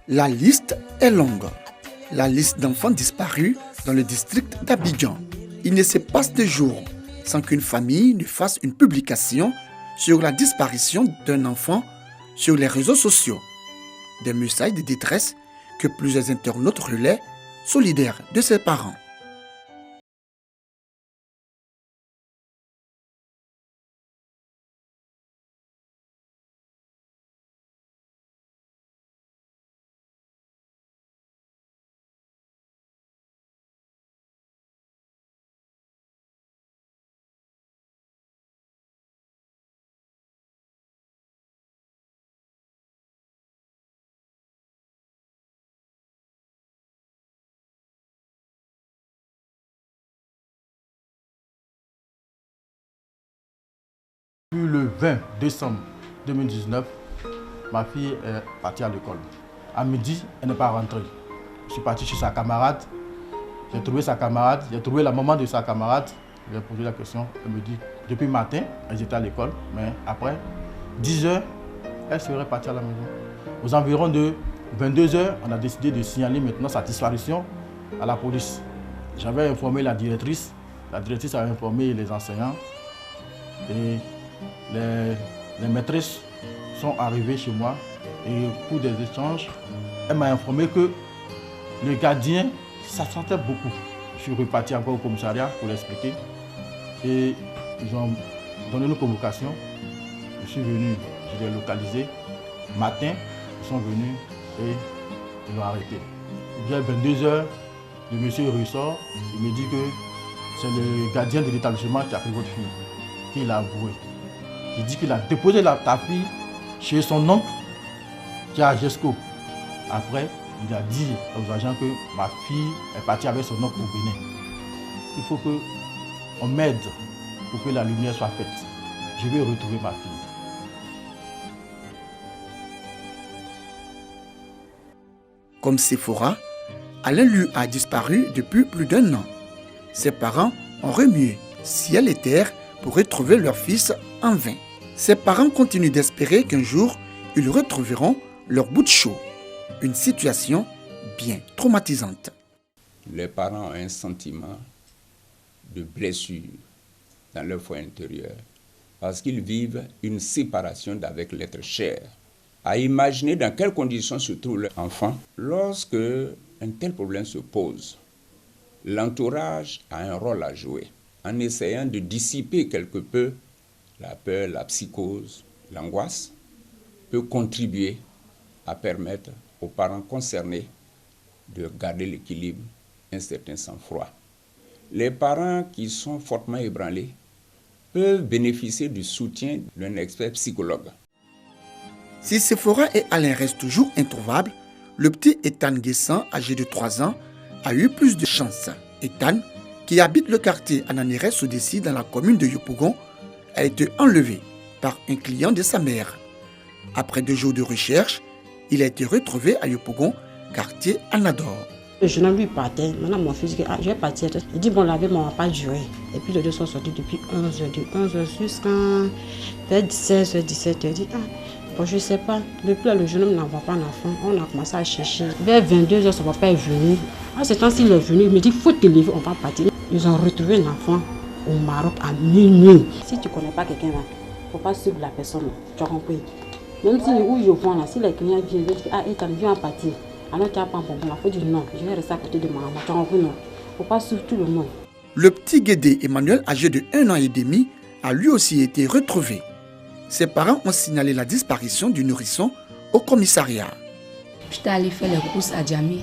La liste est longue. La liste d'enfants disparus dans le district d'Abidjan. Il ne se passe de jour sans qu'une famille ne fasse une publication sur la disparition d'un enfant sur les réseaux sociaux. Des messages de détresse que plusieurs internautes relaient, solidaires de ses parents. Le 20 décembre 2019, ma fille est partie à l'école. À midi, elle n'est pas rentrée. Je suis parti chez sa camarade. J'ai trouvé sa camarade, j'ai trouvé la maman de sa camarade. J'ai posé la question. Elle me dit, depuis le matin, elles étaient à l'école, mais après 10 heures, elle serait partie à la maison. Aux environs de 22 heures, on a décidé de signaler maintenant sa disparition à la police. J'avais informé la directrice avait informé les enseignants et les maîtresses sont arrivées chez moi et au cours des échanges, elle m'a informé que le gardien s'absentait beaucoup. Je suis reparti encore au commissariat pour l'expliquer et ils ont donné une convocation. Je suis venu, je l'ai localisé. Matin, ils sont venus et ils l'ont arrêté. Vers 22 heures, le monsieur ressort, il me dit que c'est le gardien de l'établissement qui a pris votre fille, qu'il a avoué. Il dit qu'il a déposé ta fille chez son oncle qui est à Gesco. Après, il a dit aux agents que ma fille est partie avec son oncle au Bénin. Il faut qu'on m'aide pour que la lumière soit faite. Je vais retrouver ma fille. Comme Sephora, Alain Lu a disparu depuis plus d'1 an. Ses parents ont remué ciel et terre pour retrouver leur fils en vain. Ses parents continuent d'espérer qu'un jour, ils retrouveront leur bout de chou. Une situation bien traumatisante. Les parents ont un sentiment de blessure dans leur foyer intérieur parce qu'ils vivent une séparation d'avec l'être cher. À imaginer dans quelles conditions se trouve l'enfant lorsque un tel problème se pose. L'entourage a un rôle à jouer en essayant de dissiper quelque peu la peur, la psychose, l'angoisse, peut contribuer à permettre aux parents concernés de garder l'équilibre, un certain sang-froid. Les parents qui sont fortement ébranlés peuvent bénéficier du soutien d'un expert psychologue. Si Sephora et Alain restent toujours introuvables, le petit Ethan Guessan, âgé de 3 ans, a eu plus de chance. Ethan, qui habite le quartier Ananéré-Sodessi dans la commune de Yopougon, a été enlevé par un client de sa mère. Après 2 jours de recherche, il a été retrouvé à Yopougon, quartier Anador. Le jeune homme lui partait. Maintenant, mon fils dit, je vais partir. Il dit, bon, l'avènement ne va pas durer. Et puis les deux sont sortis depuis 11h. De 11h jusqu'à 16h, 17h. Il dit, bon, je ne sais pas. Depuis là, le jeune homme n'envoie pas l'enfant. On a commencé à chercher. Vers 22h, son papa est venu. À ce temps-ci, il est venu. Il me dit, il faut te lever, on va partir. Ils ont retrouvé l'enfant au Maroc à minuit. Si tu ne connais pas quelqu'un là, il ne faut pas suivre la personne. Tu as compris? Même si où je vois là, si les clients viennent, ils disent, il vient partir. Alors tu n'as pas un bonbon, il faut dire non, je vais rester à côté de ma maman. Tu as compris? Non. Il ne faut pas suivre tout le monde. Le petit Guédé Emmanuel, âgé de 1 an et demi, a lui aussi été retrouvé. Ses parents ont signalé la disparition du nourrisson au commissariat. J'étais allée faire les courses à Djamé.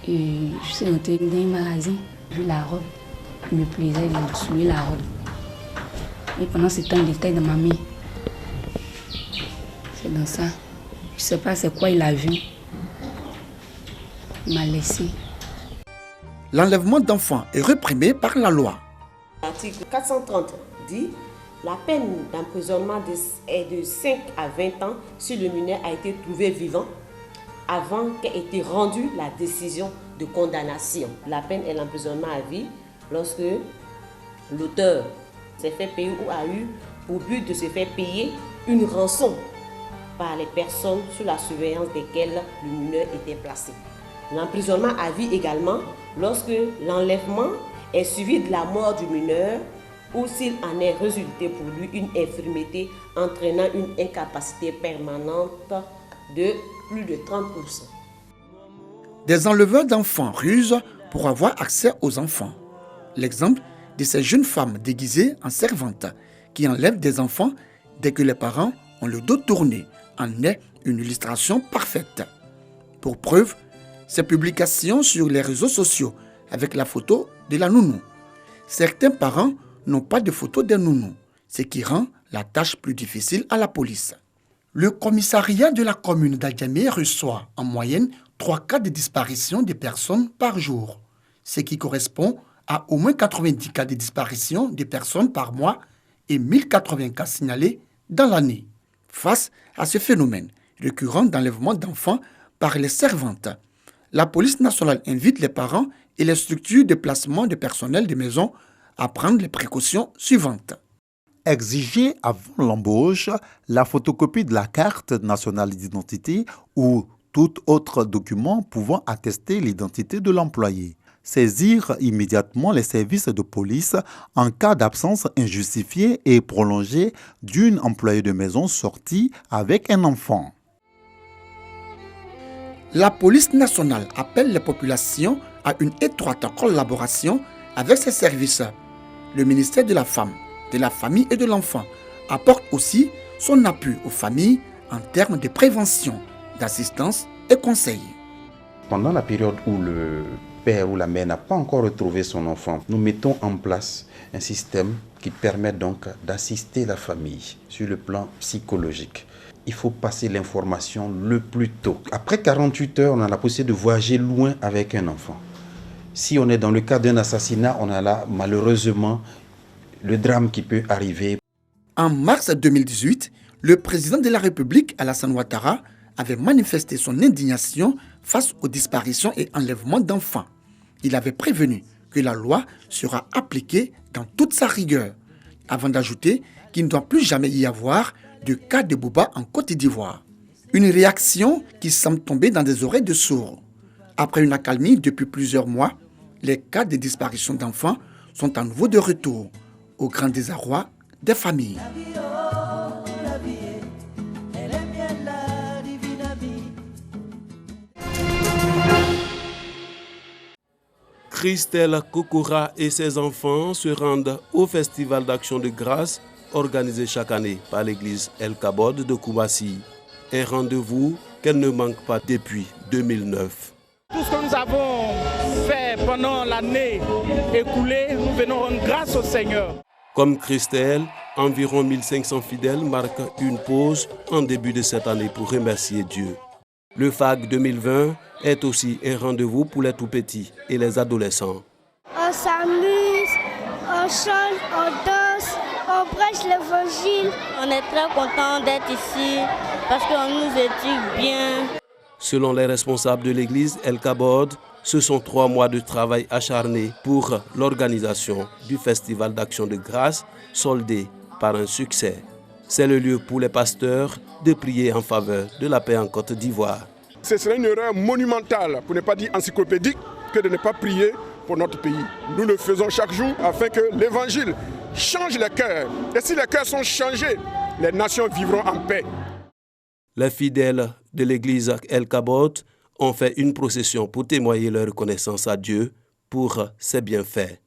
Et je suis rentrée dans un magasin, j'ai vu la robe. Il me plaisait de souiller la robe. Et pendant ce temps, il était dans ma main. C'est dans ça. Je ne sais pas c'est quoi il a vu. Il m'a laissé. L'enlèvement d'enfants est réprimé par la loi. L'article 430 dit la peine d'emprisonnement est de 5 à 20 ans si le mineur a été trouvé vivant avant qu'ait été rendue la décision de condamnation. La peine est l'emprisonnement à vie lorsque l'auteur s'est fait payer ou a eu pour but de se faire payer une rançon par les personnes sous la surveillance desquelles le mineur était placé. L'emprisonnement à vie également lorsque l'enlèvement est suivi de la mort du mineur ou s'il en est résulté pour lui une infirmité entraînant une incapacité permanente de plus de 30%. Des enleveurs d'enfants rusent pour avoir accès aux enfants. L'exemple de ces jeunes femmes déguisées en servantes qui enlèvent des enfants dès que les parents ont le dos tourné en est une illustration parfaite. Pour preuve, ces publications sur les réseaux sociaux avec la photo de la nounou. Certains parents n'ont pas de photo des nounous, ce qui rend la tâche plus difficile à la police. Le commissariat de la commune d'Adjamé reçoit en moyenne 3 cas de disparition des personnes par jour, ce qui correspond à au moins 90 cas de disparition des personnes par mois et 1080 cas signalés dans l'année. Face à ce phénomène récurrent d'enlèvement d'enfants par les servantes, la police nationale invite les parents et les structures de placement de personnel de maison à prendre les précautions suivantes. Exiger avant l'embauche la photocopie de la carte nationale d'identité ou tout autre document pouvant attester l'identité de l'employé. Saisir immédiatement les services de police en cas d'absence injustifiée et prolongée d'une employée de maison sortie avec un enfant. La police nationale appelle les populations à une étroite collaboration avec ses services. Le ministère de la Femme, de la Famille et de l'Enfant apporte aussi son appui aux familles en termes de prévention, d'assistance et conseil. Pendant la période où le père ou la mère n'a pas encore retrouvé son enfant, nous mettons en place un système qui permet donc d'assister la famille sur le plan psychologique. Il faut passer l'information le plus tôt. Après 48 heures, on a la possibilité de voyager loin avec un enfant. Si on est dans le cas d'un assassinat, on a là malheureusement le drame qui peut arriver. En mars 2018, le président de la République, Alassane Ouattara, avait manifesté son indignation face aux disparitions et enlèvements d'enfants. Il avait prévenu que la loi sera appliquée dans toute sa rigueur, avant d'ajouter qu'il ne doit plus jamais y avoir de cas de Bouba en Côte d'Ivoire. Une réaction qui semble tomber dans des oreilles de sourds. Après une accalmie depuis plusieurs mois, les cas de disparition d'enfants sont à nouveau de retour, au grand désarroi des familles. Christelle Kokora et ses enfants se rendent au Festival d'Action de Grâce organisé chaque année par l'église El Kabod de Koumassi. Un rendez-vous qu'elle ne manque pas depuis 2009. Tout ce que nous avons fait pendant l'année écoulée, nous venons rendre grâce au Seigneur. Comme Christelle, environ 1500 fidèles marquent une pause en début de cette année pour remercier Dieu. Le FAG 2020 est aussi un rendez-vous pour les tout-petits et les adolescents. On s'amuse, on chante, on danse, on prêche l'évangile. On est très content d'être ici parce qu'on nous éduque bien. Selon les responsables de l'église El Kabod, ce sont 3 mois de travail acharné pour l'organisation du Festival d'Action de Grâce, soldé par un succès. C'est le lieu pour les pasteurs de prier en faveur de la paix en Côte d'Ivoire. Ce serait une erreur monumentale, pour ne pas dire encyclopédique, que de ne pas prier pour notre pays. Nous le faisons chaque jour afin que l'évangile change les cœurs. Et si les cœurs sont changés, les nations vivront en paix. Les fidèles de l'église El Kabod ont fait une procession pour témoigner leur reconnaissance à Dieu pour ses bienfaits.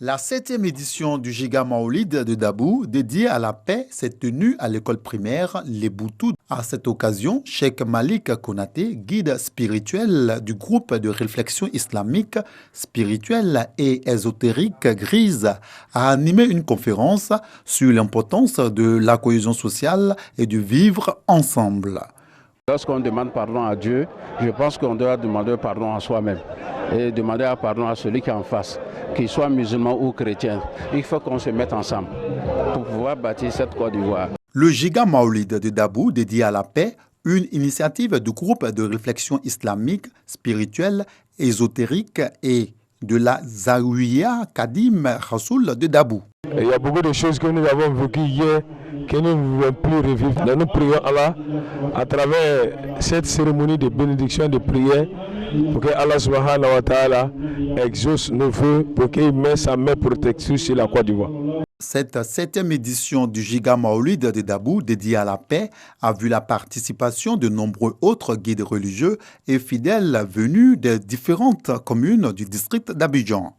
La 7e édition du Giga Maoulid de Dabou, dédiée à la paix, s'est tenue à l'école primaire Les Boutou. À cette occasion, Cheikh Malik Konaté, guide spirituel du groupe de réflexion islamique, spirituelle et ésotérique Grise, a animé une conférence sur l'importance de la cohésion sociale et du vivre ensemble. Lorsqu'on demande pardon à Dieu, je pense qu'on doit demander pardon à soi-même et demander pardon à celui qui est en face, qu'il soit musulman ou chrétien. Il faut qu'on se mette ensemble pour pouvoir bâtir cette Côte d'Ivoire. Le Giga Maoulid de Dabou, dédié à la paix, une initiative du groupe de réflexion islamique, spirituelle, ésotérique et de la Zawiya Kadim Rassoul de Dabou. Il y a beaucoup de choses que nous avons vécues hier que nous ne voulons plus revivre. Donc nous prions Allah à travers cette cérémonie de bénédiction et de prière pour que Allah subhanahu wa ta'ala exauce nos vœux, pour qu'il mette sa main protectrice sur la Côte d'Ivoire. Cette 7e édition du Giga Maolid de Dabou, dédiée à la paix, a vu la participation de nombreux autres guides religieux et fidèles venus des différentes communes du district d'Abidjan.